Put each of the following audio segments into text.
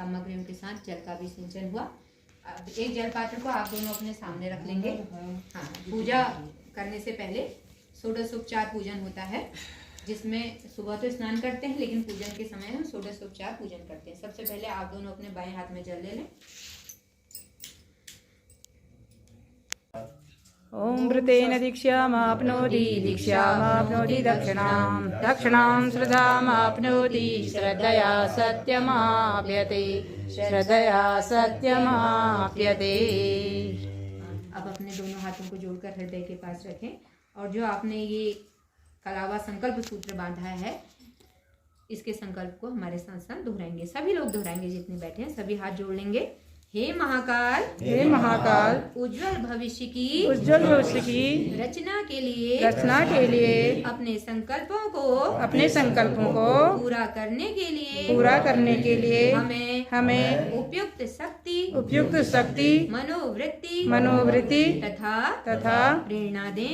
सामग्रियों के साथ जल का भी सिंचन हुआ। अब एक जल पात्र को आप दोनों अपने सामने रख लेंगे। हाँ, पूजा करने से पहले षोडशोपचार पूजन होता है, जिसमें सुबह तो स्नान करते हैं लेकिन पूजन के समय हम षोडशोपचार पूजन करते हैं। सबसे पहले आप दोनों अपने बाएं हाथ में जल ले लें। ओम व्रतेन दीक्षामाप्नोति दीक्षामाप्नोति दक्षिणां दक्षिणां श्रद्धामाप्नोति श्रद्धया सत्यमाप्यते श्रद्धया सत्यमाप्यते। अब अपने दोनों हाथों को जोड़कर हृदय के पास रखें और जो आपने ये कलावा संकल्प सूत्र बांधा है, इसके संकल्प को हमारे साथ साथ दोहराएंगे। सभी लोग दोहराएंगे, जितने बैठे हैं सभी हाथ जोड़ लेंगे। हे महाकाल, हे महाकाल, उज्जवल भविष्य की रचना के लिए अपने संकल्पों को पूरा करने के लिए हमें उपयुक्त शक्ति मनोवृत्ति तथा प्रेरणा दे।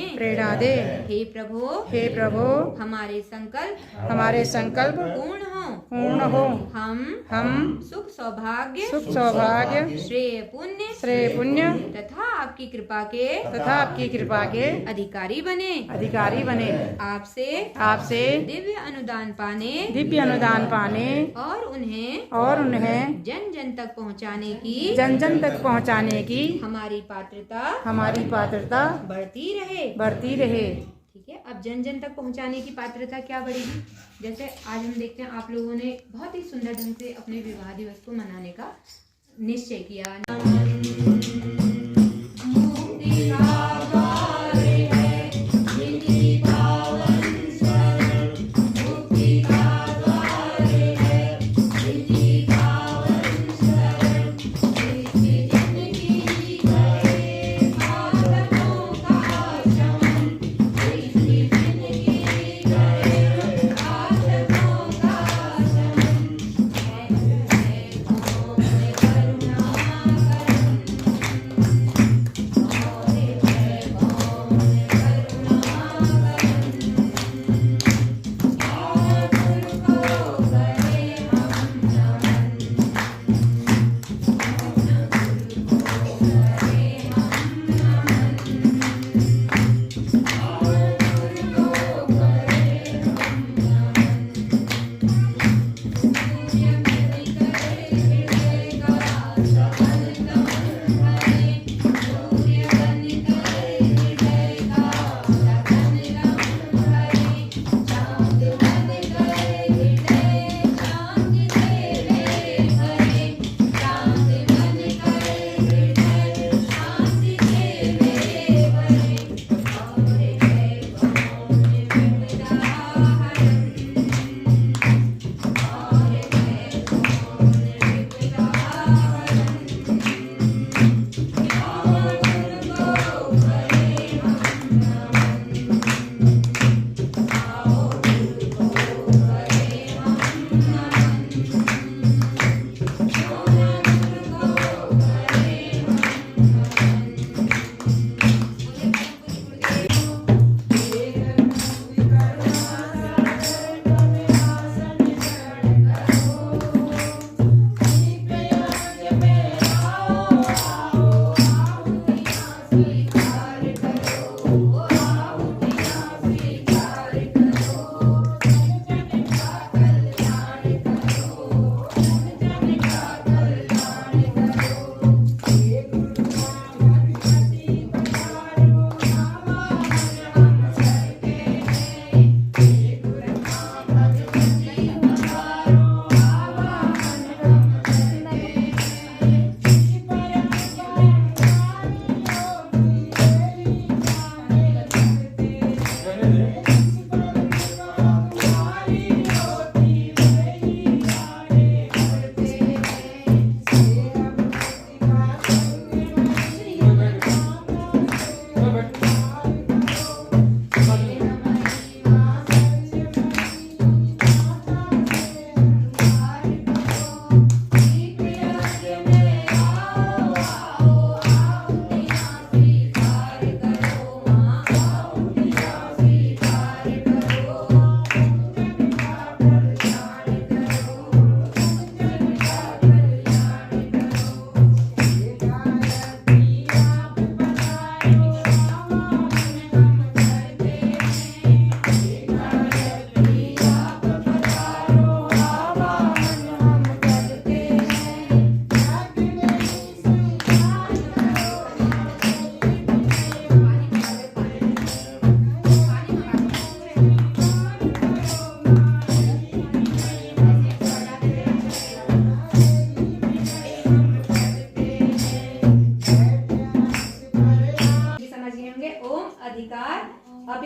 हे प्रभु, हमारे संकल्प पूर्ण हो। हम सुख सौभाग्य श्रेय पुण्य तथा आपकी कृपा के अधिकारी बने। आपसे दिव्य अनुदान पाने और उन्हें जन जन तक पहुंचाने की हमारी पात्रता बढ़ती रहे। ठीक है, अब जन जन तक पहुंचाने की पात्रता क्या बढ़ेगी? जैसे आज हम देखते हैं आप लोगों ने बहुत ही सुंदर ढंग से अपने विवाह दिवस को मनाने का निश्चय किया।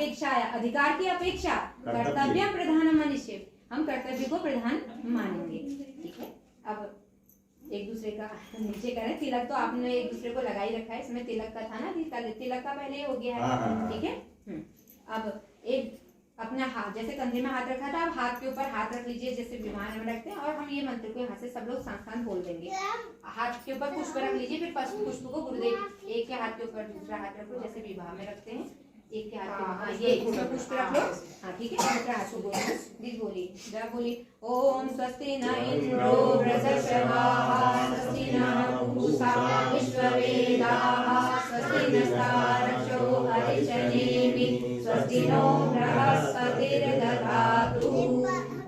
अपेक्षाया, अधिकार की अपेक्षा कर्तव्य प्रधान मनुष्य, हम कर्तव्य को प्रधान मानेंगे। ठीक है, अब एक दूसरे का नीचे करें। तिलक तो आपने एक दूसरे को लगा ही रखा है, इसमें तिलक का था ना, तिलक का पहले हो गया है। ठीक है, अब एक अपना हाथ, जैसे कंधे में हाथ रखा था, अब हाथ के ऊपर हाथ रख लीजिए जैसे विमान में रखते हैं, और हम ये मंत्र को यहाँ से सब लोग साथ साथ बोल देंगे। हाथ के ऊपर पुष्प रख लीजिए, फिर पुष्प को गुरुदेव एक के हाथ के ऊपर दूसरा हाथ रखो जैसे विवाह में रखते हैं, एक के हाथ पे, हाँ ये इसमें पुष्प रख लो। हाँ ठीक है, दूसरा हाथ को बोलिए, दीदी बोलिए, जरा बोलिए। ओम स्वस्ति न इंद्रो वृषभाः स्वस्ति नः पूषा विश्ववेदाः स्वस्ति नस्तार्क्ष्यो अरिष्टनेमिः स्वस्ति नो बृहस्पतिर्दधातु।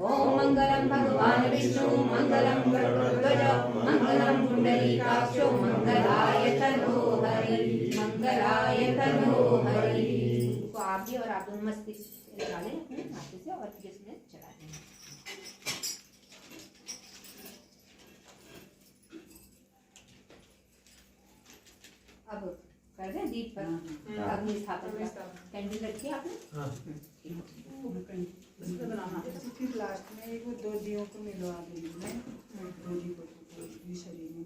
ओम मंगलम भगवान विष्णु मंगलम गरुड़ध्वज मंगलम पुंडरीकाक्षो मंगलाय तनो हरि मंगलाय तनो हरि। तो आप भी और आप दोनों मस्ती डालें अपने हाथ से और जिसमें चला दें। अब कर दें दीप पर अग्नि स्थापन। कैंडल रखी आपने? लास्ट में एक दो दियों को मिलवा देंगे, दो दियों को शरीर में।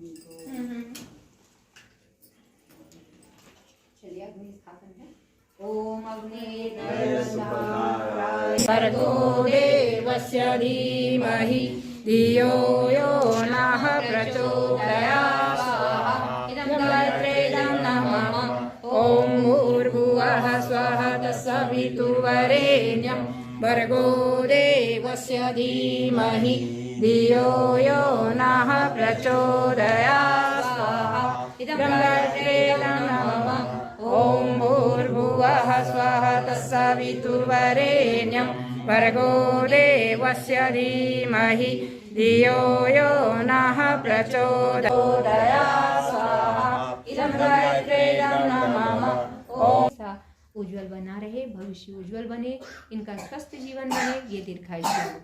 चलिए अग्नि स्थापन है। ओम अग्नि भर्गो देवस्य धीमहि धियो यो नः प्रचोदयात् इदं नमः। ॐ भूर्भुवः स्वः तत्सवितुर्वरेण्यं भर्गो देवस्य धीमहि धियो यो नः प्रचोदयात् इदं नमः। ॐ भूर्भुवः स्वः तत्सवितुर्वरेण्यं भर्गो देवस्य धीमहि धियो यो नः प्रचोदयात् इदं नमः। उज्जवल बना रहे, भविष्य उज्जवल बने, इनका स्वस्थ जीवन बने, ये दीर्घायुष्य।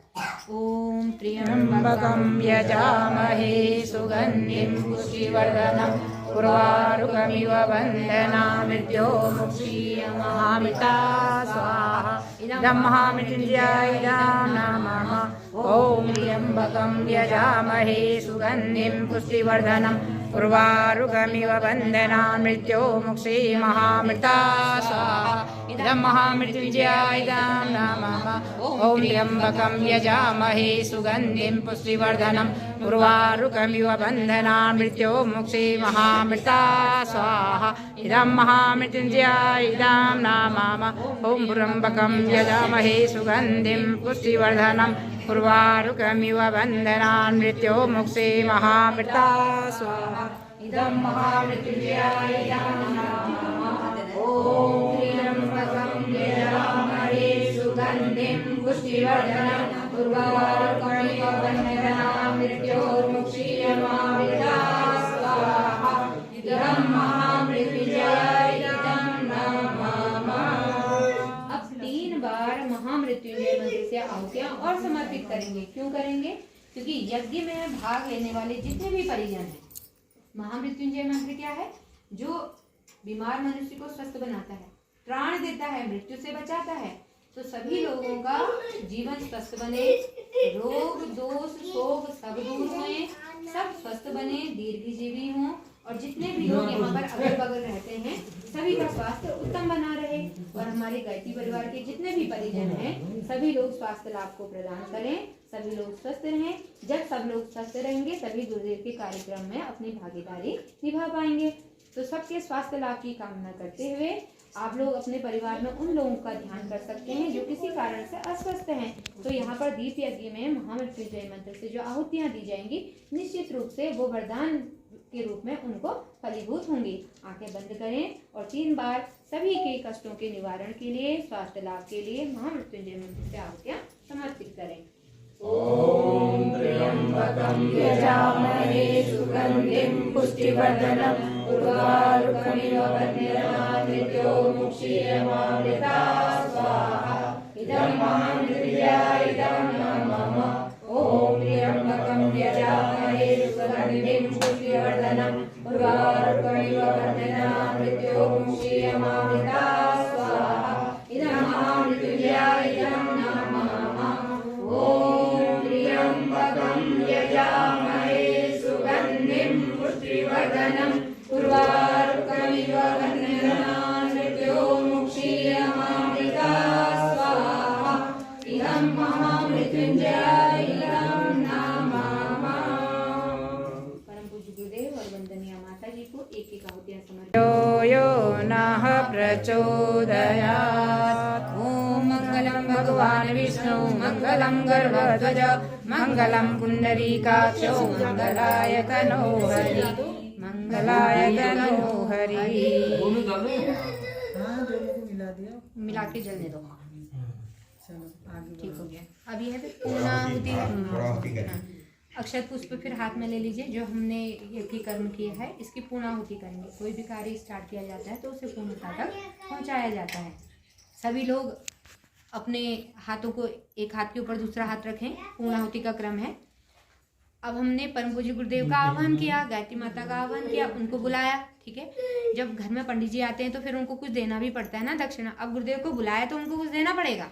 ओम त्र्यंबकं यजामहे सुगन्धिं पुष्टिवर्धनम् उर्वारुकमिव बन्धनान् मृत्योर्मुक्षीयमामृता स्वाहा इदं महामृत्युञ्जयाय नमः। ॐ त्र्यंबकं यजामहे सुगन्धिं पुष्टिवर्धनम् उर्वारुकमिव बन्धनान् मृत्योर्मुक्षीयमामृता स्वाहा इदं महामृत्युञ्जयाय नमः। ॐ त्र्यंबकं यजामहे सुगन्धिं पुष्टिवर्धनम् उर्वारुकमिव बन्धनान् मृत्योर्मुक्षीयमामृता स्वाहा इदं महामृत्युञ्जयाय नमः। ॐ त्र्यंबकं यजामहे सुगन्धिं पुष्टिवर्धनम् उर्वारुकमिव बन्धनान् मृत्योर्मुक्षीयमामृता स्वाहा इदं महामृत्युञ्जयाय नमः। ॐ त्र्यंबकं यजामहे सुगन्धिं पुष्टिवर्धनम् उर्वारुकमिव बन्धनान् मृत्योर्मुक्षीयमामृता स्वाहा इदं महामृत्युञ्जयाय नमः। अब 3 बार महामृत्युंजय मंत्र से आहुतियां और समर्पित करेंगे। क्यों करेंगे? क्योंकि यज्ञ में भाग लेने वाले जितने भी परिजन हैं, महामृत्युंजय मंत्र क्या है? जो बीमार मनुष्य को स्वस्थ बनाता है, प्राण देता है, मृत्यु से बचाता है। तो सभी लोगों का जीवन स्वस्थ बने, रोग दोष शोक सब दूर हुए, सब स्वस्थ बने, दीर्घजीवी हों, और जितने भी लोग यहाँ पर अगल बगल रहते हैं सभी का स्वास्थ्य उत्तम बना रहे, और हमारे गायत्री परिवार के जितने भी परिजन हैं सभी लोग स्वास्थ्य लाभ को प्रदान करें, सभी लोग स्वस्थ रहें। जब सब लोग स्वस्थ रहेंगे सभी गुरुदेव के कार्यक्रम में अपनी भागीदारी निभा पाएंगे। तो सबके स्वास्थ्य लाभ की कामना करते हुए आप लोग अपने परिवार में उन लोगों का ध्यान कर सकते हैं जो किसी कारण से अस्वस्थ हैं। तो यहाँ पर दीप यज्ञ में महामृत्युंजय मंत्र से जो आहुतियाँ दी जाएंगी निश्चित रूप से वो वरदान के रूप में उनको फलीभूत होंगी। आंखें बंद करें और 3 बार सभी के कष्टों के निवारण के लिए, स्वास्थ्य लाभ के लिए महामृत्युंजय मंत्र से आहुतियाँ समर्पित करें। ॐ त्र्यंबकं यजामहे सुगन्धिं पुष्टिवर्धनम् उर्वारुकमिव बन्धनान् मृत्योर्मुक्षीयमामृता स्वाहा इदं महामृत्युञ्जयाय नमः। ॐ त्र्यंबकं यजामहे सुगन्धिं पुष्टिवर्धनम् उर्वारुकमिव बन्धनान् मृत्योर्मुक्षीयमामृता स्वाहा इदं वर्धनम् उर्वारुकमिव वह्निर्नान् मृत्यो मुक्षीयमामृता स्वाहा इदं महामृत्युञ्जय इदं नमामः। परम पूज्य गुरुदेव और वंदनीय माता जी को एक एक आहुतियां समर्पित। यो नः प्रचोदयात्। ओम मंगलम भगवान विष्णु मंगलम गर्भध्वज मंगलम पुंडरीकाक्षो मंगलाय तनोहरि मंगलाय तनोहरि। हाँ दोनों को मिला दिया। मिला के जलने दो। चलो आगे ठीक हो गया। अब यह है पूर्णाहुति है। अक्षत पुष्प फिर हाथ में ले लीजिए। जो हमने यज्ञ कर्म किया है इसकी पूर्णाहुति करेंगे। कोई भी कार्य स्टार्ट किया जाता है तो उसे पूर्णता तक पहुंचाया जाता है। सभी लोग अपने हाथों को एक हाथ के ऊपर दूसरा हाथ रखें। पूर्णाहुति का क्रम है। अब हमने परम पूज्य गुरुदेव का आह्वान किया, गायत्री माता का आह्वान किया, उनको बुलाया। ठीक है, जब घर में पंडित जी आते हैं तो फिर उनको कुछ देना भी पड़ता है ना, दक्षिणा। अब गुरुदेव को बुलाया तो उनको कुछ देना पड़ेगा।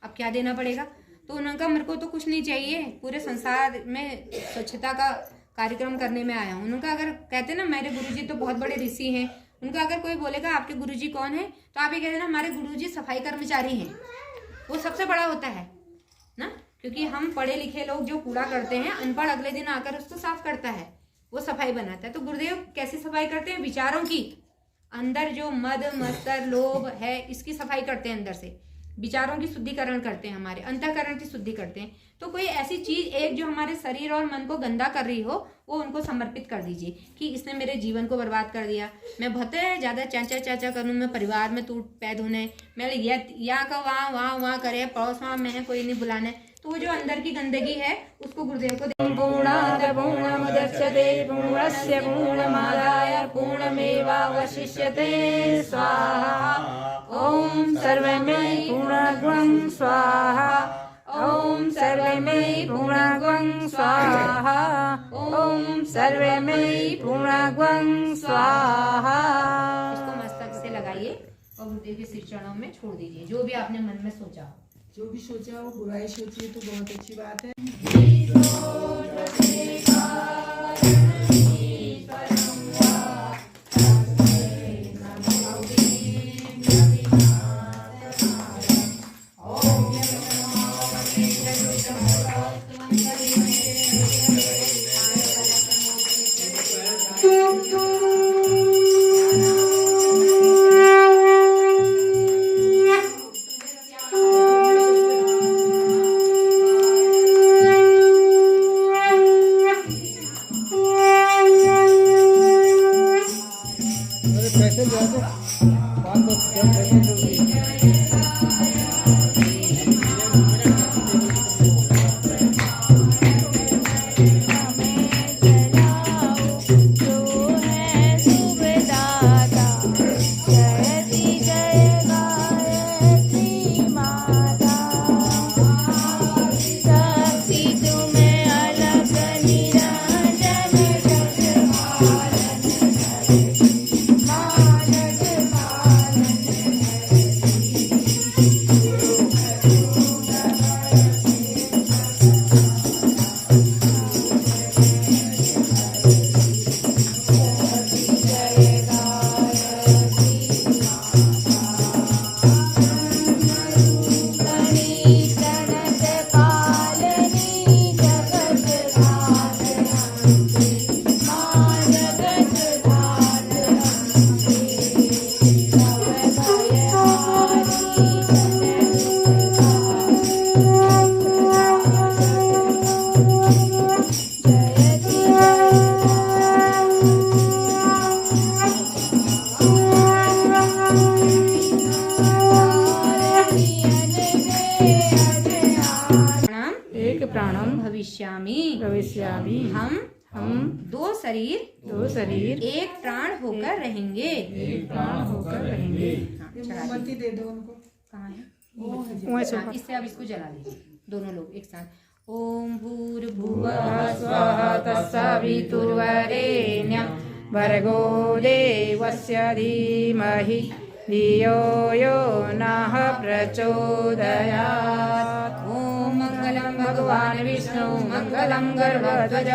अब क्या देना पड़ेगा? तो उन्होंने कहा मेरे को तो कुछ नहीं चाहिए, पूरे संसार में स्वच्छता का कार्यक्रम करने में आया हूँ। उनका अगर कहते ना मेरे गुरुजी तो बहुत बड़े ऋषि हैं, उनका अगर कोई बोलेगा आपके गुरुजी कौन है तो आप ये कहते ना हमारे गुरुजी सफाई कर्मचारी हैं। वो सबसे बड़ा होता है ना, क्योंकि हम पढ़े लिखे लोग जो कूड़ा करते हैं, अनपढ़ अगले दिन आकर उसको साफ करता है, वो सफाई बनाता है। तो गुरुदेव कैसी सफाई करते हैं? विचारों की। अंदर जो मद मत्सर लोभ है इसकी सफाई करते हैं, अंदर से विचारों की शुद्धिकरण करते हैं, हमारे अंतःकरण की शुद्धि करते हैं। तो कोई ऐसी चीज एक जो हमारे शरीर और मन को गंदा कर रही हो वो उनको समर्पित कर दीजिए कि इसने मेरे जीवन को बर्बाद कर दिया, मैं बहुत ज्यादा चाचा करूं, मैं परिवार में टूट पैद होने, मैं या का वहाँ करे, पड़ोस वहाँ में है, कोई नहीं बुलाने। तो वो जो अंदर की गंदगी है उसको गुरुदेव को पूर्णात् पूर्णमुदच्यते पूर्णस्य पूर्णमादाय पूर्णमेवावशिष्यते स्वाहा। ॐ सर्वमयि पूर्णगुणं स्वाहा। ॐ सर्वमयि पूर्णगुणं स्वाहा। ॐ सर्वमयि पूर्णगुणं स्वाहा। इसको मस्तक से लगाइए और गुरुदेव के श्री चरणों में छोड़ दीजिए। जो भी आपने मन में सोचा हो, जो भी सोचा हो, बुराई सोची तो बहुत अच्छी बात है। भविष्यामि। हम दो शरीर एक प्राण होकर रहेंगे। मोमबत्ती दे दो उनको। कहाँ है? इससे अब इसको जला लीजिए दोनों लोग एक साथ। ओम भूर्भुवः स्वः तत्सवितुर्वरेण्यं भर्गो देवस्य धीमहि धियो यो नः प्रचोदयात्। ओम मंगलम भगवान विष्णु मंगलम गरुड़ध्वज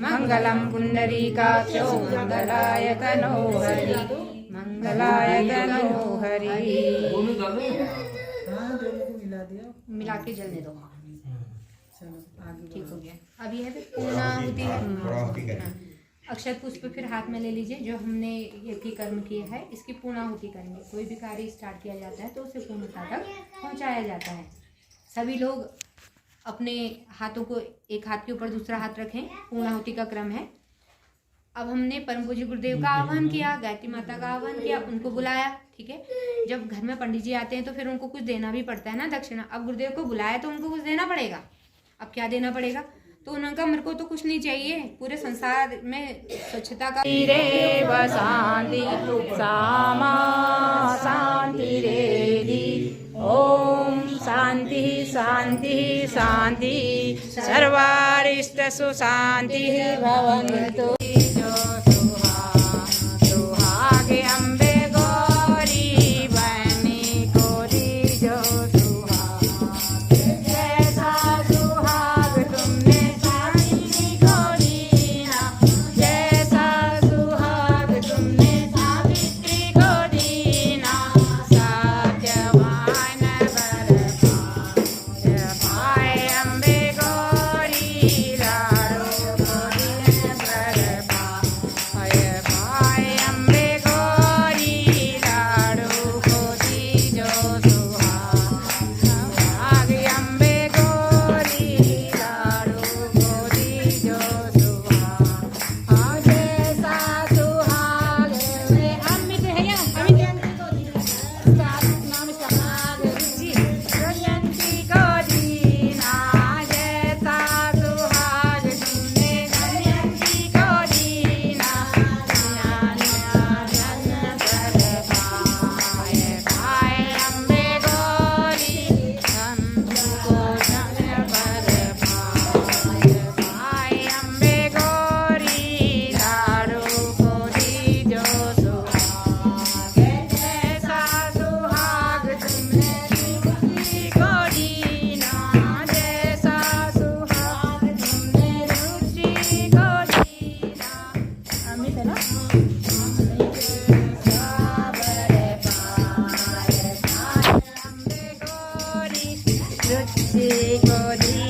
मंगलम पुंडरीकाक्षो मंगलाय तनो हरि मंगलाय तनो हरि। हाँ दोनों को मिला दिया। मिला के जलने दो। चलो आगे ठीक हो गया। अब यह फिर पूर्णाहुति है। अक्षत पुष्प फिर हाथ में ले लीजिए। जो हमने यज्ञ कर्म किया है इसकी पूर्णाहुति करेंगे। कोई भी कार्य स्टार्ट किया जाता है तो उसे पूर्णता तक पहुंचाया जाता है। सभी लोग अपने हाथों को एक हाथ के ऊपर दूसरा हाथ रखें। पूर्णाहुति का क्रम है। अब हमने परम पूज्य गुरुदेव का आह्वान किया, गायत्री माता का आह्वान किया, उनको बुलाया। ठीक है, जब घर में पंडित जी आते हैं तो फिर उनको कुछ देना भी पड़ता है ना, दक्षिणा। अब गुरुदेव को बुलाया तो उनको कुछ देना पड़ेगा। अब क्या देना पड़ेगा? तो उन्होंने कहा मेरे को तो कुछ नहीं चाहिए, पूरे संसार में स्वच्छता का रे शांति सामा शांति रेदि ओम शांति शांति शांति सर्वारिष्ट सुशांति भवन्तु। सुहागे अम्बे गौरी बनी कोरी जो सुहाग जैसा सुहाग तुमने सावित्री को दीना जैसा सुहाग तुमने सावित्री को दीना सत्यवान वर पाए अम्बे गौरी लाडो को दिन वर पाए अम्बे गौरी लाडो को दीजो सुहाग अम्बे गौरी लाडो को दीजो सुहाग जैसा सुहाग में अमित है या अमित नाम इसका जी जयंती को दीना जैसा सुहाग तुमने जयंती को दीना पाए अम्बे गौरी हमको जन पर पाए अम्बे गौरी लाडो को दीजो सुहाग जैसा सुहाग तुमने रुचि को दीना जैसा सुहाग तुमने रुचि को दीना। अमित है ना अम्बे गौरी रुचि को दी